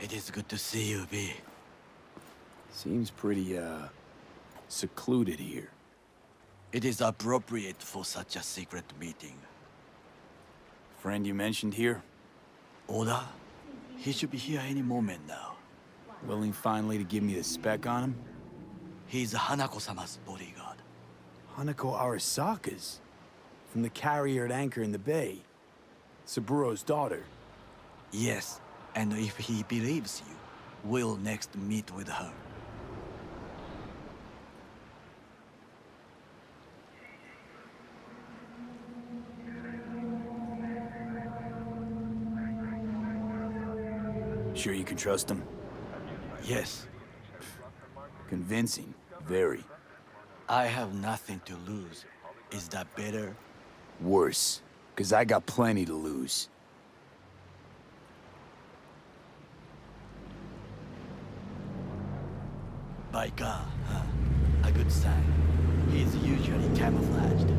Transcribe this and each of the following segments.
It is good to see you, V. Seems pretty, secluded here. It is appropriate for such a secret meeting. Friend you mentioned here? Oda? He should be here any moment now. Willing finally to give me the spec on him? He's Hanako-sama's bodyguard. Hanako Arasaka's? From the carrier at anchor in the bay. Saburo's daughter. Yes, and if he believes you, we'll next meet with her. Sure you can trust him? Yes. Convincing. Very. I have nothing to lose. Is that better? Worse. 'Cause I got plenty to lose. By God, huh? A good sign. He's usually camouflaged.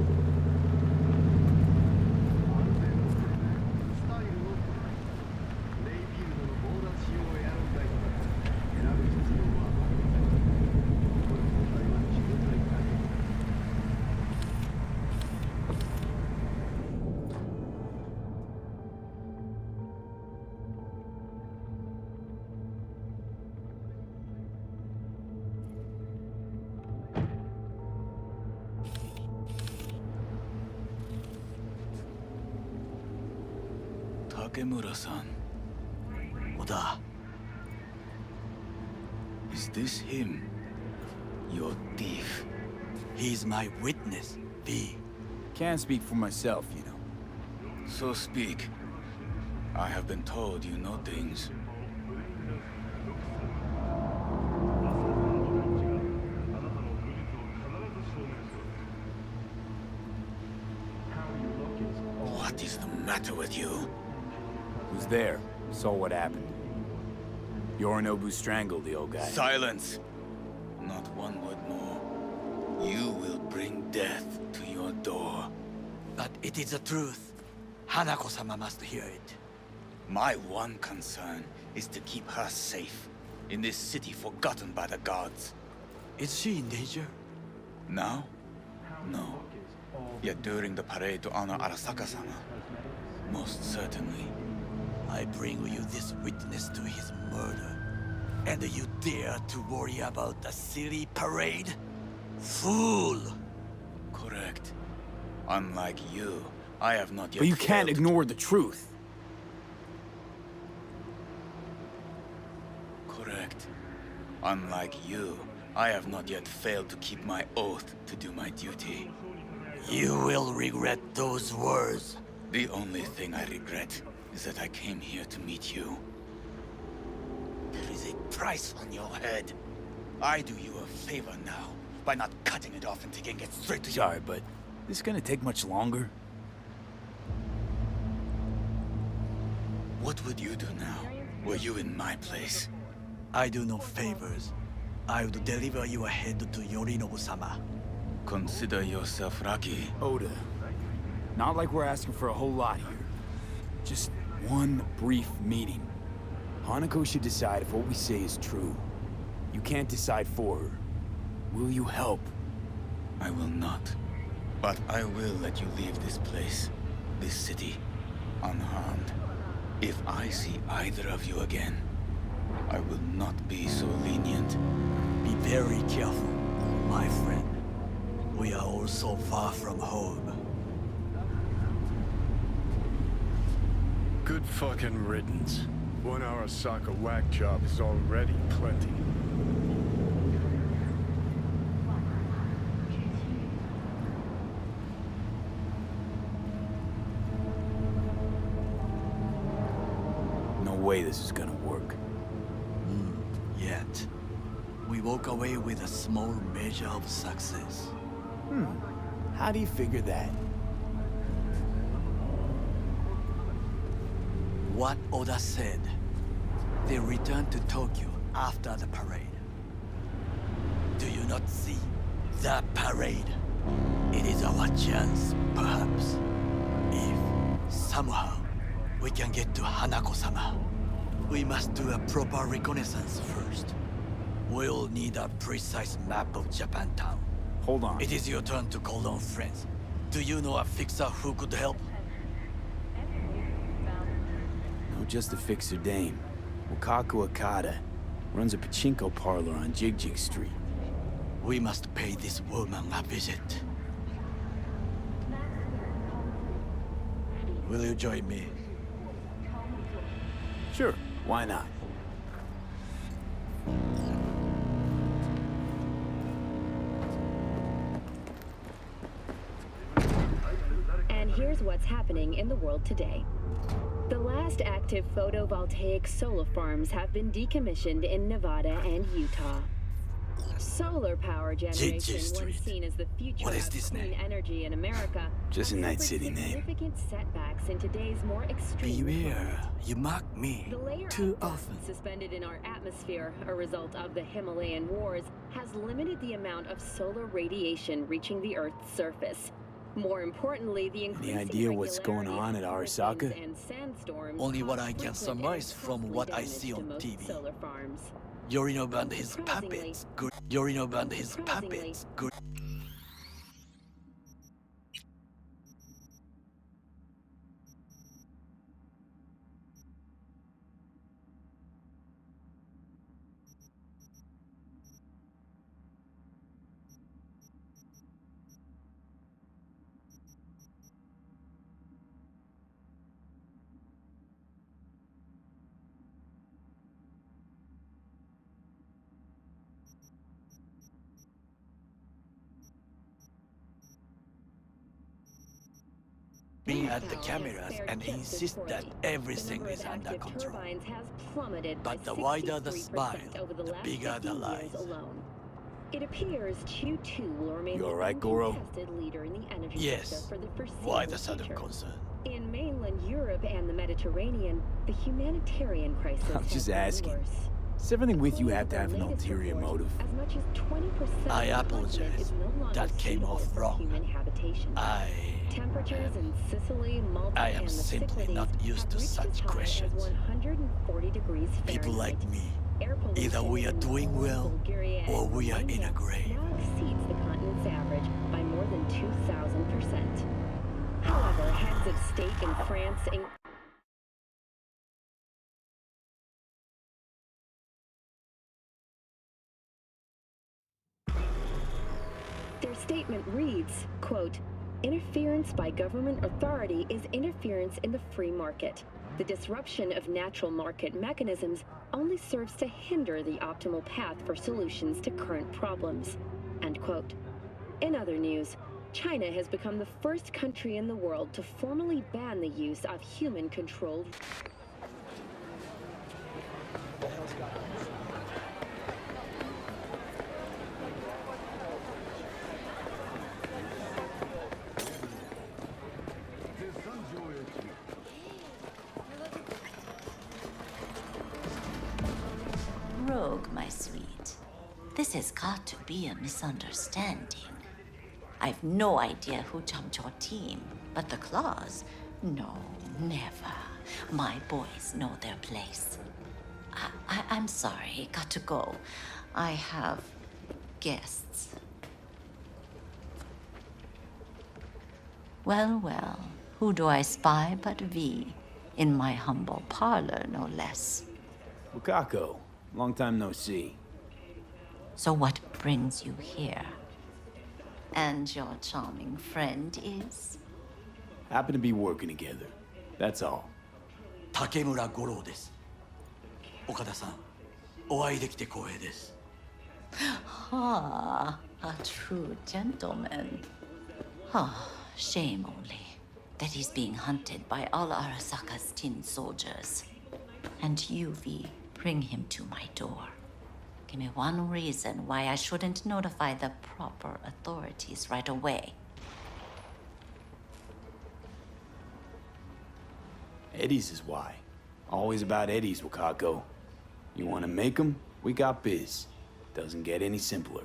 Takemura-san. Oda, Is this him? Your thief. he's my witness, V. Can't speak for myself, you know. So speak. I have been told you know things. What is the matter with you? Was there. Saw what happened. Yorinobu strangled the old guy. Silence! Not one word more. You will bring death to your door. But it is the truth. Hanako-sama must hear it. My one concern is to keep her safe in this city forgotten by the gods. Is she in danger? Now? No. Yet during the parade to honor Arasaka-sama, most certainly. I bring you this witness to his murder. And you dare to worry about a silly parade? Fool! Correct. Unlike you, I have not yet But you can't failed- ignore the truth. Correct. Unlike you, I have not yet failed to keep my oath to do my duty. You will regret those words. The only thing I regret is that I came here to meet you. There is a price on your head. I do you a favor now by not cutting it off and taking it straight to you. Sorry, but this gonna take much longer? What would you do now, were you in my place? I do no favors. I would deliver your head to Yorinobu-sama. Consider yourself lucky. Oda, not like we're asking for a whole lot here. Just one brief meeting. Hanako should decide if what we say is true. You can't decide for her. Will you help? I will not. But I will let you leave this place, this city, unharmed. If I see either of you again, I will not be so lenient. Be very careful, my friend. We are all so far from home. Good fucking riddance. 1 Arasaka whack job is already plenty. No way this is gonna work. Yet, we walk away with a small measure of success. How do you figure that? What Oda said. They returned to Tokyo after the parade. Do you not see? The parade. It is our chance, perhaps. If, somehow, we can get to Hanako-sama. We must do a proper reconnaissance first. We'll need a precise map of Japantown. Hold on. It is your turn to call on friends. Do you know a fixer who could help? No, just a fixer dame. Wakako Okada. Runs a pachinko parlor on Jig Street. We must pay this woman a visit. Will you join me? Sure, why not? And here's what's happening in the world today. The last active photovoltaic solar farms have been decommissioned in Nevada and Utah. Solar power generation, once seen as the future What is of this clean name? energy in America, Just a has night suffered city name. significant setbacks in today's more extreme Beware, climate. you mock me The layer too of dust often. suspended in our atmosphere, a result of the Himalayan wars, has limited the amount of solar radiation reaching the Earth's surface. More importantly, the increasing idea what's going regularity on of at hurricanes Arasaka? and sandstorms Only what cause I can frequent surmise and from costly what I damage see to on most TV. solar farms. Yorinobu and his Surprisingly- puppets. Good. Yorinobu and his surprisingly- puppets. Good. Me at the cameras and insist that everything is under control. Turbines has plummeted But by the wider the 63% smile, over the the last bigger the 15 years lies. alone. It appears Q2 will remain You the all right, Goro? uncontested leader in the energy Yes. sector for the foreseeable Why the sudden future. concern? In mainland Europe and the Mediterranean, the humanitarian crisis I'm has just gotten asking. worse. Does everything with you According have to have the an latest ulterior report, motive? As much as 20% I of the continent apologize. is no longer That came suitable off for wrong. human habitation. Temperatures in Sicily, Malta, I am and the simply Cyclades not used have to reached such as high questions. as 140 degrees Fahrenheit. People like me, Air either we are pollution in doing Poland, well, Bulgaria, or and we are in a Romania grave. now exceeds the continent's average by more than 2,000%. However, heads of state in France Their statement reads, quote, "Interference by government authority is interference in the free market. The disruption of natural market mechanisms only serves to hinder the optimal path for solutions to current problems." End quote. In other news, China has become the first country in the world to formally ban the use of human-controlled Rogue, my sweet. This has got to be a misunderstanding. I've no idea who jumped your team, but the Claws? No, never. My boys know their place. I'm sorry, got to go. I have guests. Well, well, who do I spy but V? In my humble parlor, no less. Wakako, long time no see. So what brings you here? And your charming friend is? Happen to be working together. That's all. 竹村五郎です。岡田さん、お会いできて光栄です。 Ah, a true gentleman. Ah, shame only that he's being hunted by all Arasaka's tin soldiers. And you, V, bring him to my door. Give me one reason why I shouldn't notify the proper authorities right away. Eddie's is why. Always about Eddie's, Wakako. You want to make 'em? We got biz. Doesn't get any simpler.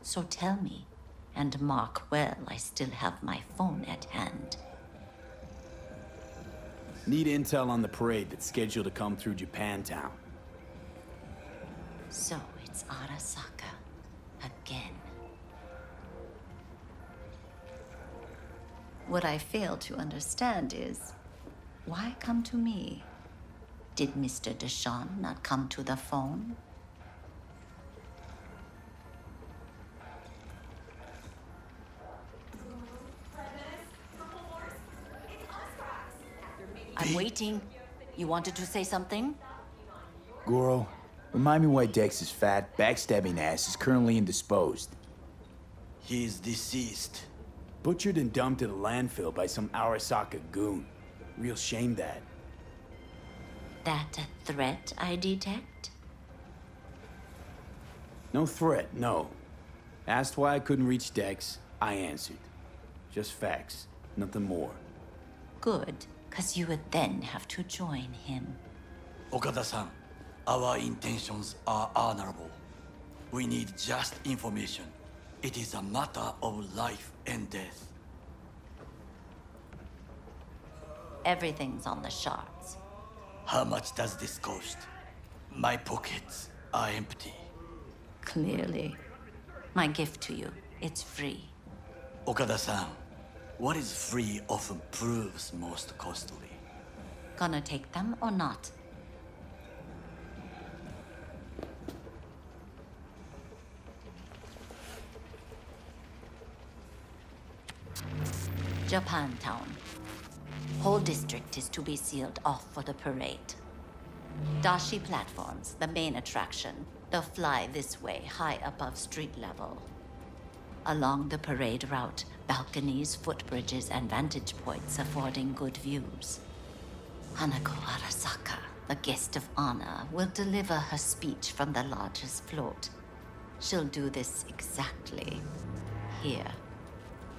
So tell me, and mark well I still have my phone at hand. Need intel on the parade that's scheduled to come through Japantown. So it's Arasaka again. What I fail to understand is, why come to me? Did Mr. Deshawn not come to the phone? I'm waiting. You wanted to say something? Goro, remind me why Dex's fat, backstabbing ass is currently indisposed. He is deceased. Butchered and dumped at a landfill by some Arasaka goon. Real shame that. That a threat I detect? No threat, no. Asked why I couldn't reach Dex, I answered. Just facts, nothing more. Good, because you would then have to join him. Okada-san, our intentions are honorable. We need just information. It is a matter of life and death. Everything's on the shards. How much does this cost? My pockets are empty. Clearly. My gift to you, it's free. Okada-san, what is free often proves most costly. Gonna take them or not? Japantown. Whole district is to be sealed off for the parade. Dashi platforms, the main attraction. They'll fly this way, high above street level. Along the parade route, balconies, footbridges, and vantage points affording good views. Hanako Arasaka, the guest of honor, will deliver her speech from the largest float. She'll do this exactly here.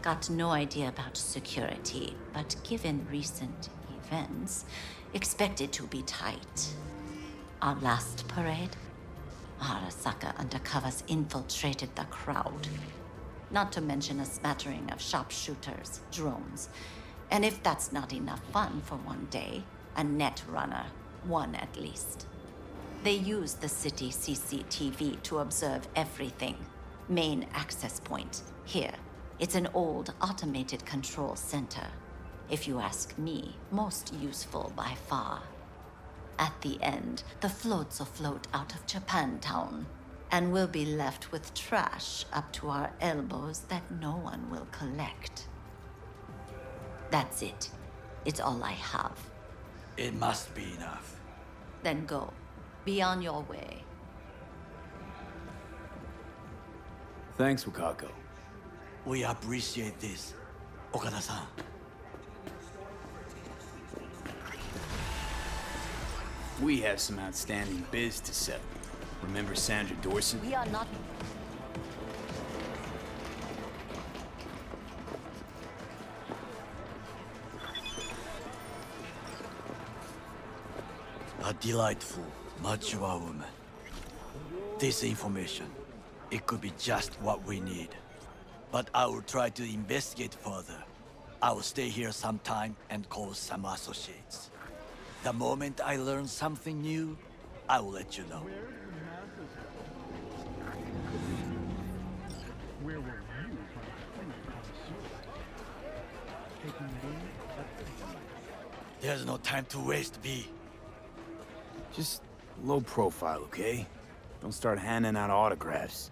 Got no idea about security, but given recent events, expected to be tight. Our last parade, Arasaka undercovers infiltrated the crowd. Not to mention a smattering of sharpshooters, drones. And if that's not enough fun for one day, a net runner, one at least. They use the city CCTV to observe everything. Main access point, here. It's an old automated control center. If you ask me, most useful by far. At the end, the floats will float out of Japantown, and we'll be left with trash up to our elbows that no one will collect. That's it. It's all I have. It must be enough. Then go. Be on your way. Thanks, Wakako. We appreciate this, Okada-san. We have some outstanding biz to settle. Remember Sandra Dorset? We are not... A delightful, mature woman. This information, it could be just what we need. But I will try to investigate further. I will stay here some time and call some associates. The moment I learn something new, I will let you know. Where were you? Taking it in? There's no time to waste, B. Just low profile, okay? Don't start handing out autographs.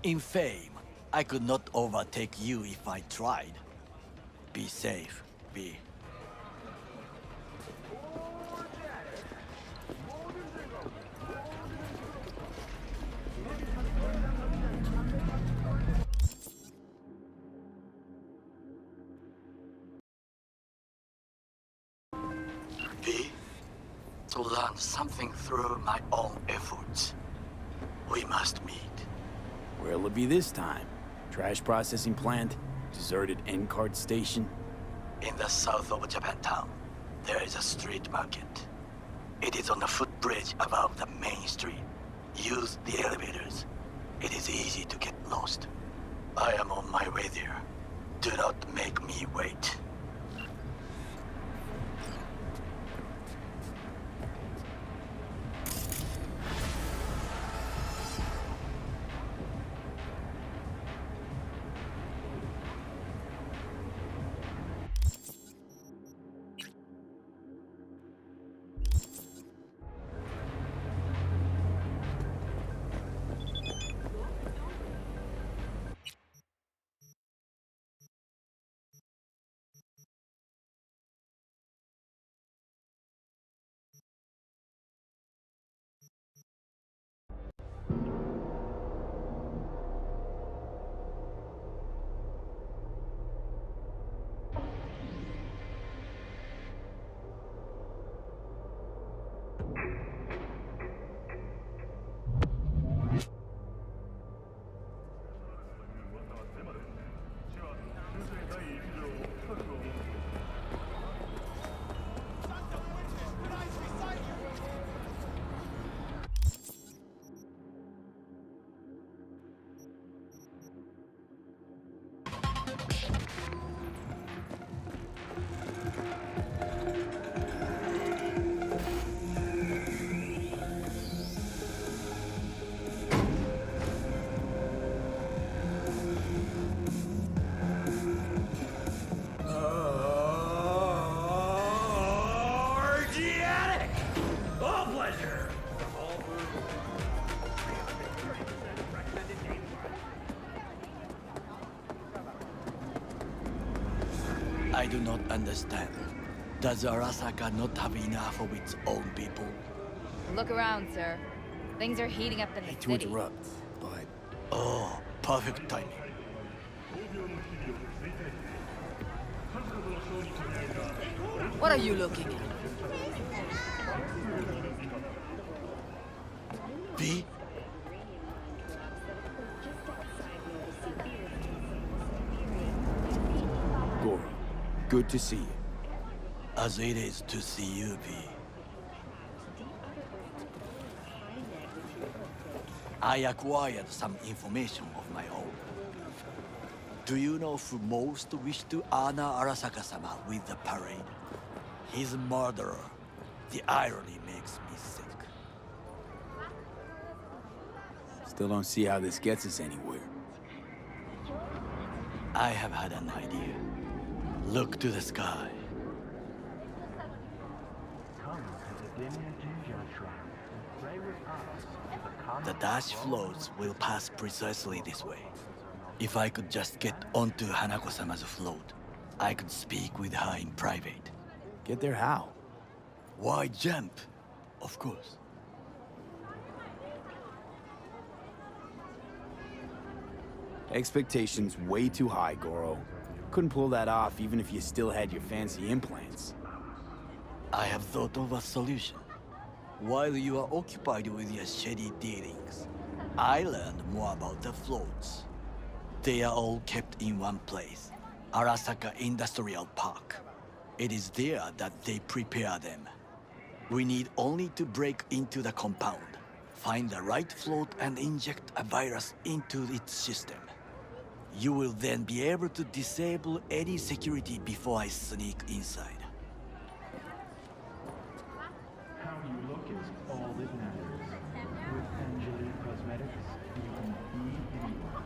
In fame, I could not overtake you if I tried. Be safe, B. B, to learn something through my own efforts, we must meet. Where'll it be this time? Trash processing plant? Deserted end-card station? In the south of Japantown, there is a street market. It is on the footbridge above the main street. Use the elevators. It is easy to get lost. I am on my way there. Do not make me wait. I do not understand. Does Arasaka not have enough of its own people? Look around, sir. Things are heating up in the Hate to city. interrupt, but Oh, perfect timing. What are you looking at? V? Goro, good to see you. As it is to see you, V. I acquired some information of my own. Do you know who most wished to honor Arasaka-sama with the parade? His murderer. The irony makes me sick. Still don't see how this gets us anywhere. I have had an idea. Look to the sky. The dash floats will pass precisely this way. If I could just get onto Hanako-sama's float, I could speak with her in private. Get there how? Why jump? Of course. Expectations way too high, Goro. Couldn't pull that off even if you still had your fancy implants. I have thought of a solution. While you are occupied with your shady dealings, I learned more about the floats. They are all kept in one place, Arasaka Industrial Park. It is there that they prepare them. We need only to break into the compound, find the right float and inject a virus into its system. You will then be able to disable any security before I sneak inside. How you look is all that matters. With Angeli Cosmetics, you can be anyone.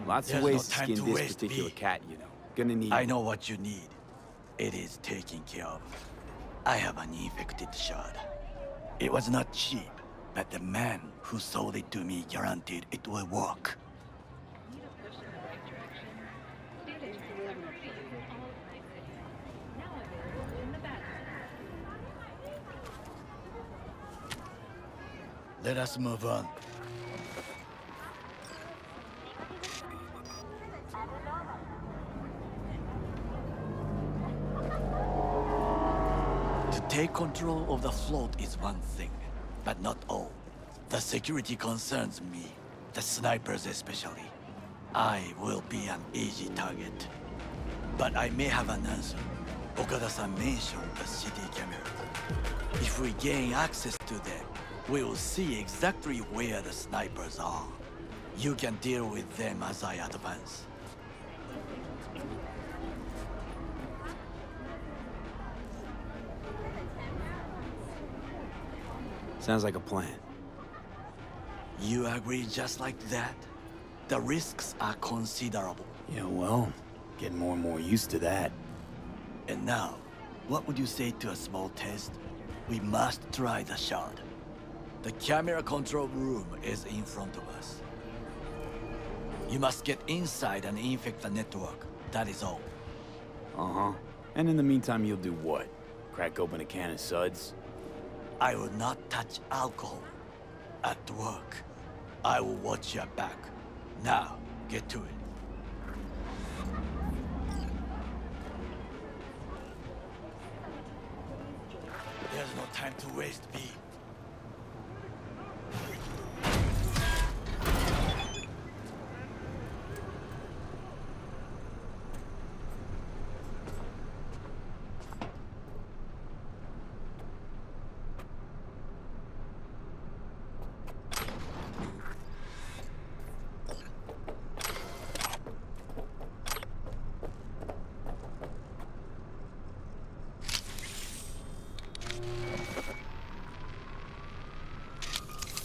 Lots of There's ways no to time skin to this waste, particular B. cat, you know. Gonna need... I know what you need. It is taken care of. I have an infected shard. It was not cheap, but the man who sold it to me guaranteed it will work. Let us move on. To take control of the float is one thing, but not all. The security concerns me, the snipers especially. I will be an easy target. But I may have an answer. Okada-san mentioned the city cameras. If we gain access to them, we will see exactly where the snipers are. You can deal with them as I advance. Sounds like a plan. You agree just like that? The risks are considerable. Yeah, well, getting more and more used to that. And now, what would you say to a small test? We must try the shard. The camera control room is in front of us. You must get inside and infect the network. That is all. Uh-huh. And in the meantime, you'll do what? Crack open a can of suds? I will not touch alcohol. At work, I will watch your back. Now, get to it. There's no time to waste, B.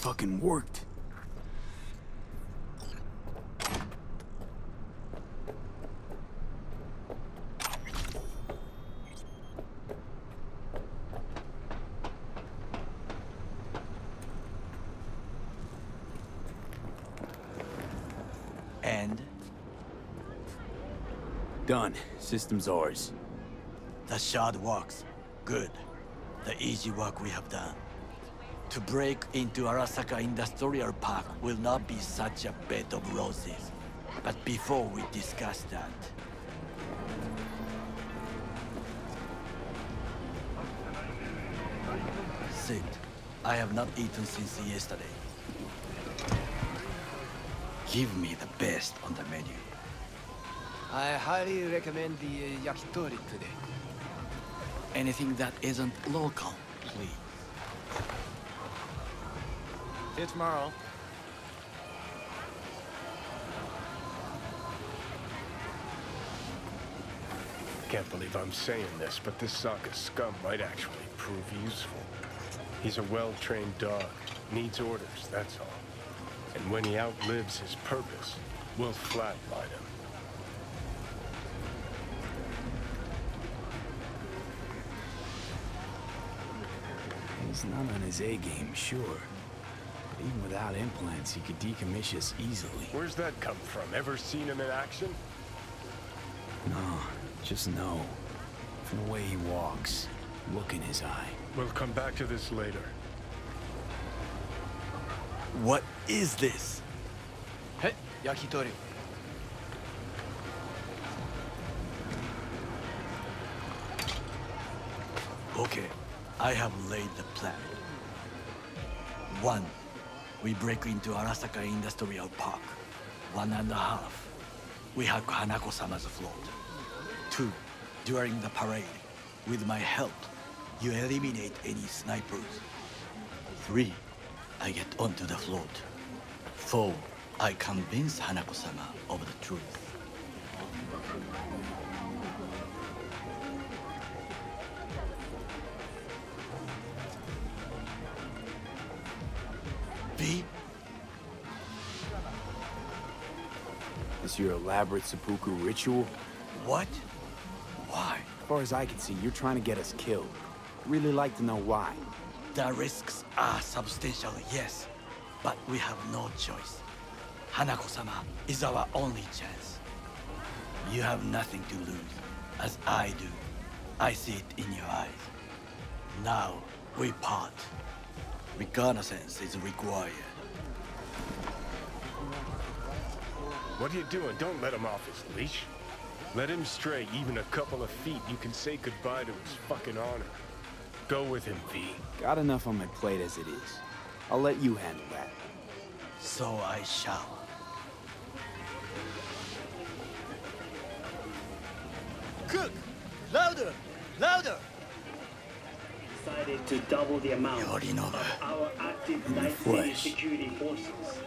Fucking worked. Done. System's ours. The shard works. Good. The easy work we have done. To break into Arasaka Industrial Park will not be such a bed of roses. But before we discuss that... Sit. I have not eaten since yesterday. Give me the best on the menu. I highly recommend the yakitori today. Anything that isn't local, please. See you tomorrow. Can't believe I'm saying this, but this Sokka scum might actually prove useful. He's a well-trained dog. Needs orders, that's all. And when he outlives his purpose, we'll flatline him. He's not on his A-game, sure. But even without implants, he could decommission us easily. Where's that come from? Ever seen him in action? No, just no. From the way he walks, look in his eye. We'll come back to this later. What is this? Hey, yakitori. Okay, I have laid the plan. 1. We break into Arasaka Industrial Park. 1.5. We hack Hanako-sama's float. 2. During the parade, with my help, you eliminate any snipers. 3. I get onto the float. 4. I convince Hanako-sama of the truth. V? This your elaborate seppuku ritual? What? Why? As far as I can see, you're trying to get us killed. Really like to know why. The risks are substantial, yes. But we have no choice. Hanako-sama is our only chance. You have nothing to lose, as I do. I see it in your eyes. Now, we part. Reconnaissance is required. What are you doing? Don't let him off his leash. Let him stray even a couple of feet. You can say goodbye to his fucking honor. Go with him, V. Got enough on my plate as it is. I'll let you handle that. So I shall. Cook! Louder! Louder! Decided to double the amount Yorinobu. of our active In the Night City flesh. security forces.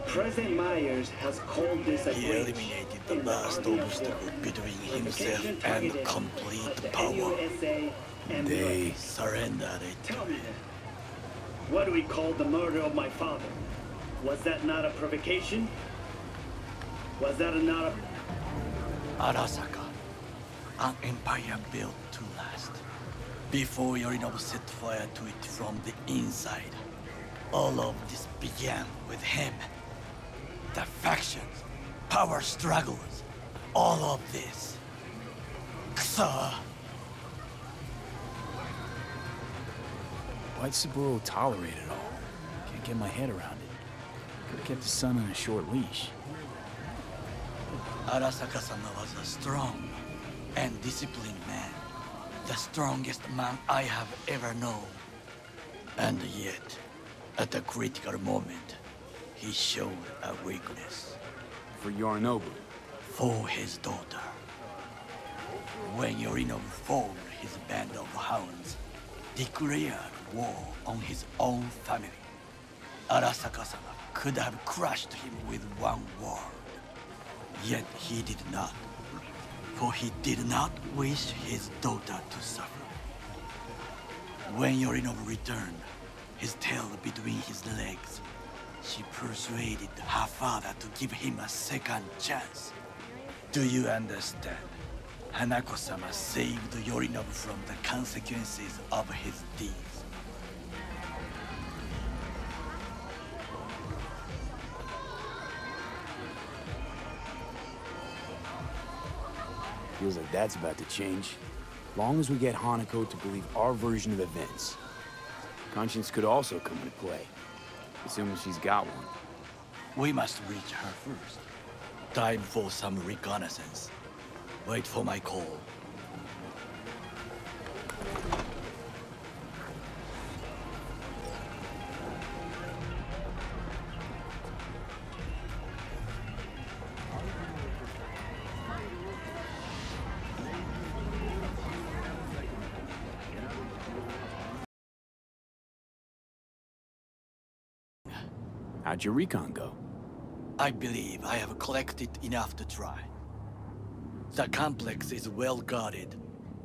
President Myers has called this a He breach eliminated the in last Army obstacle Corps. between Provocation himself and targeted at complete the power. NUSA and They Merc. Surrendered it to Tell me him. then, what do we call the murder of my father? Was that not a provocation? Was that not a... Arasaka, an empire built to last. Before Yorinobu set fire to it from the inside, all of this began with him. The factions, power struggles, all of this. Kusa! Why'd Saburo tolerate it all? Can't get my head around it. Could've kept his son on a short leash. Arasaka-sama was a strong and disciplined man. The strongest man I have ever known. And yet, at a critical moment, he showed a weakness. For Yorinobu. For his daughter. When Yorinobu formed his band of hounds, declared war on his own family, Arasaka-sama could have crushed him with one word. Yet he did not, for he did not wish his daughter to suffer. When Yorinobu returned, his tail between his legs, she persuaded her father to give him a second chance. Do you understand? Hanako-sama saved Yorinobu from the consequences of his deeds. Feels like that's about to change. Long as we get Hanako to believe our version of events. Conscience could also come into play, assuming she's got one. We must reach her first. Time for some reconnaissance. Wait for my call. How'd your recon go? I believe I have collected enough to try. The complex is well guarded,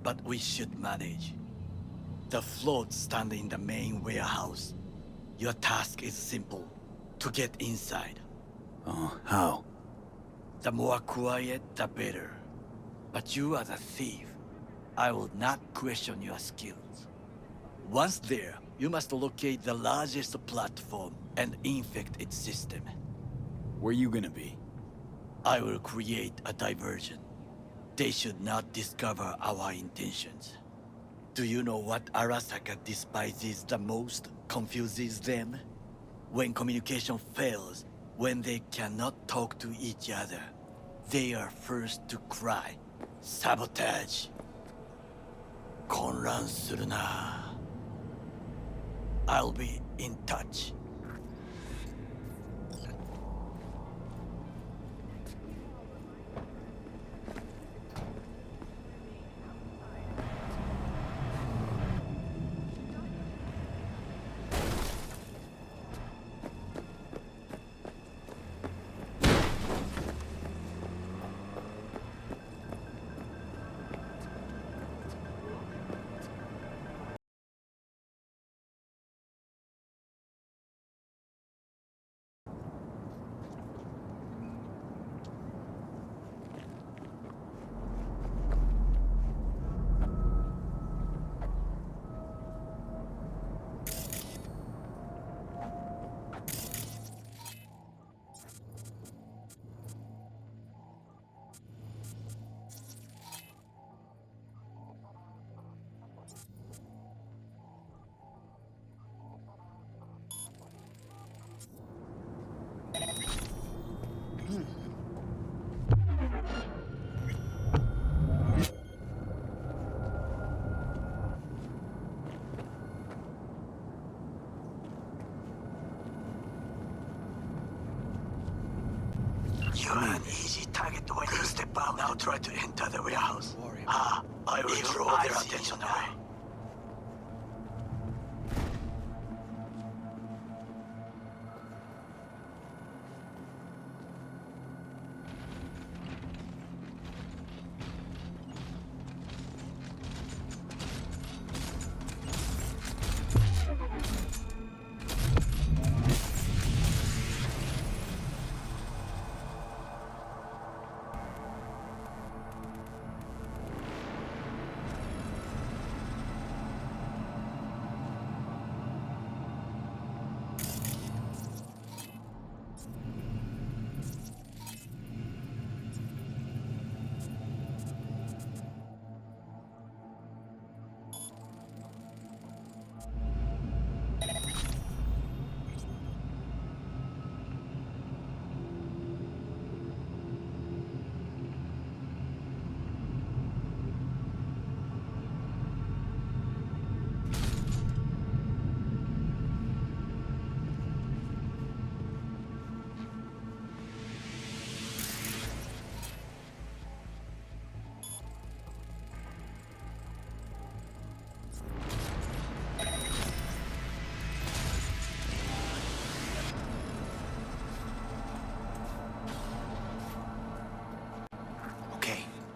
but we should manage. The floats stand in the main warehouse. Your task is simple, to get inside. Oh, how? The more quiet, the better. But you are the thief. I will not question your skills. Once there, you must locate the largest platform and infect its system. Where you gonna be? I will create a diversion. They should not discover our intentions. Do you know what Arasaka despises the most, confuses them? When communication fails, when they cannot talk to each other, they are first to cry. Sabotage. 混乱するな. I'll be in touch. You're an easy target when you step out. Now try to enter the warehouse. I will draw their attention away.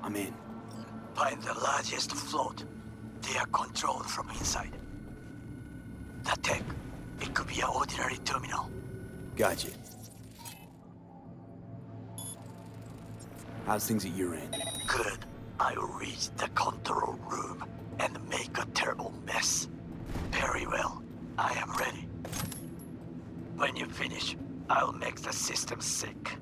I'm in. Find the largest float. They are controlled from inside. The tech, it could be an ordinary terminal. Gotcha. How's things at your end? Good. I will reach the control room and make a terrible mess. Very well. I am ready. When you finish, I'll make the system sick.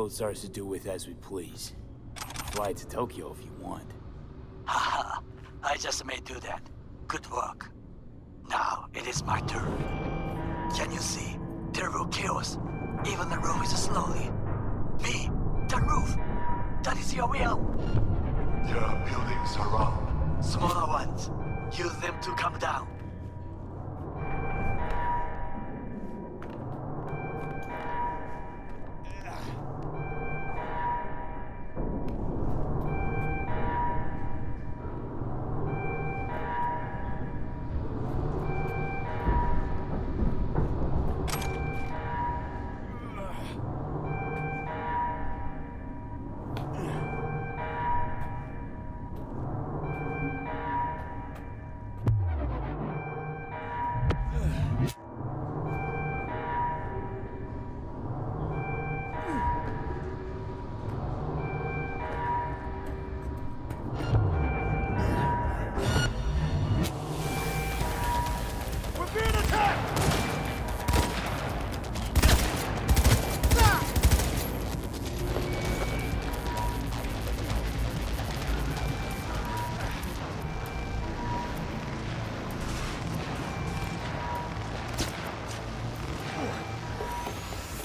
floats ours to do with as we please. Fly to Tokyo if you want. Haha, I just may do that. Good work. Now, it is my turn. Can you see? Terrible chaos. Even the roof is slowly. Me, the roof. That is your will. There are buildings around. Smaller ones. Use them to come down.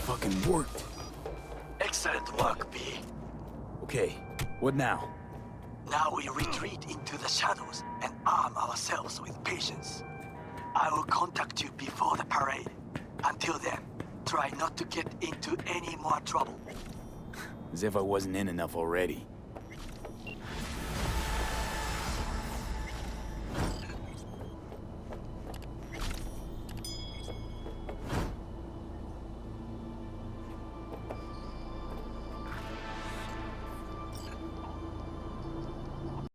Fucking worked. Excellent work, B. Okay, what now? Now we retreat into the shadows and arm ourselves with patience. I will contact you before the parade. Until then, try not to get into any more trouble. As if I wasn't in enough already.